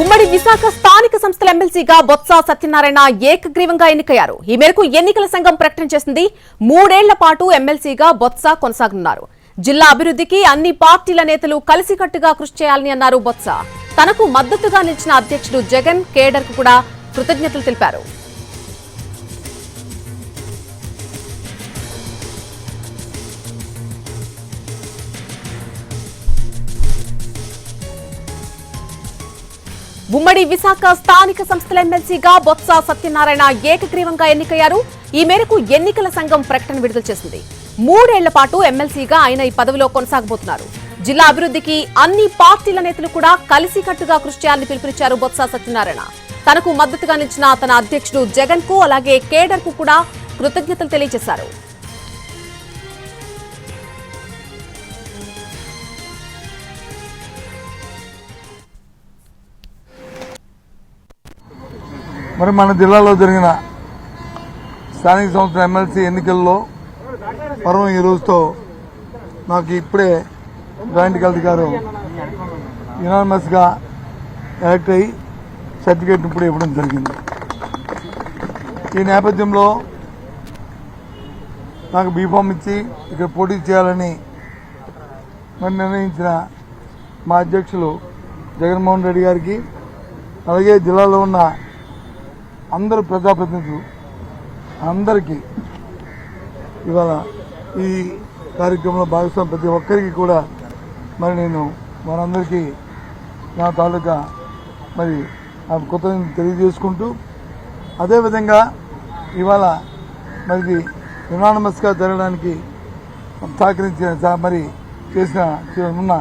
ఉమ్మడి విశాఖ స్థానిక సంస్థల ఎమ్మెల్సీగా బొత్స సత్యనారాయణ ఏకగ్రీవంగా ఎన్నికయ్యారు. ఈ మేరకు ఎన్నికల సంఘం ప్రకటన చేసింది. 3 ఏళ్ల పాటు ఎమ్మెల్సీగా బొత్స కొనసాగనున్నారు. జిల్లా అభివృద్ధికి అన్ని పార్టీల నేతలు కలిసికట్టుగా కృషి చేయాలని అన్నారు బొత్స. తనకు మద్దతుగా నిలిచిన అధ్యక్షుడు జగన్ కేడర్ కు కూడా కృతజ్ఞతలు తెలిపారు. ఉమ్మడి విశాఖ స్థానిక సంస్థల ఎమ్మెల్సీగా బొత్స సత్యనారాయణ ఏకగ్రీవంగా ఎన్నికయ్యారు. ఈ మేరకు ఎన్నికల సంఘం ప్రకటన విడుదల చేసింది. 3 ఏళ్ల పాటు ఎమ్మెల్సీగా ఆయన ఈ పదవిలో కొనసాగబోతున్నారు. జిల్లా అభివృద్ధికి అన్ని పార్టీల నేతలు కూడా కలిసికట్టుగా కృషి చేయాలని పిలుపునిచ్చారు బొత్స సత్యనారాయణ. తనకు మద్దతుగా నిలిచిన తన అధ్యక్షుడు జగన్ కు అలాగే కేడర్ కు కూడా కృతజ్ఞతలు తెలియజేశారు. మరి మన జిల్లాలో జరిగిన స్థానిక సంస్థల ఎమ్మెల్సీ ఎన్నికల్లో పర్వం ఈ రోజుతో నాకు ఇప్పుడే జాయింట్ కలెక్టర్ గారు యునానిమస్ గా ఎలక్ట్ అయ్యి సర్టిఫికేట్ ఇప్పుడు ఇవ్వడం జరిగింది. ఈ నేపథ్యంలో నాకు బీఫామ్ ఇచ్చి ఇక్కడ పోటీ చేయాలని మరి నిర్ణయించిన మా అధ్యక్షులు జగన్మోహన్ రెడ్డి గారికి అలాగే జిల్లాలో ఉన్న అందరు ప్రజాప్రతినిధులు అందరికీ ఇవాళ ఈ కార్యక్రమంలో భాగస్వామి ప్రతి ఒక్కరికి కూడా మరి నేను వారందరికీ నా తాలూకా మరి ఆ కృతజ్ఞతలు తెలియజేసుకుంటూ అదేవిధంగా ఇవాళ మరి యునానిమస్గా జరగడానికి సహకరించిన మరి ఉన్న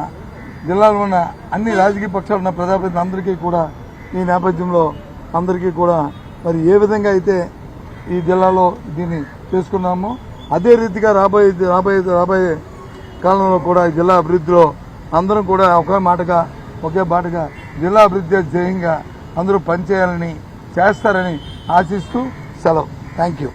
జిల్లాలో ఉన్న అన్ని రాజకీయ పక్షాలు ఉన్న ప్రజాప్రతినిధులు అందరికీ కూడా ఈ నేపథ్యంలో అందరికీ కూడా మరి ఏ విధంగా అయితే ఈ జిల్లాలో దీన్ని చేసుకున్నామో అదే రీతిగా రాబోయే కాలంలో కూడా ఈ జిల్లా అభివృద్ధిలో అందరం కూడా ఒకే బాటగా జిల్లా అభివృద్ధి ధ్యేయంగా అందరూ పనిచేయాలని చేస్తారని ఆశిస్తూ సెలవు. Thank you.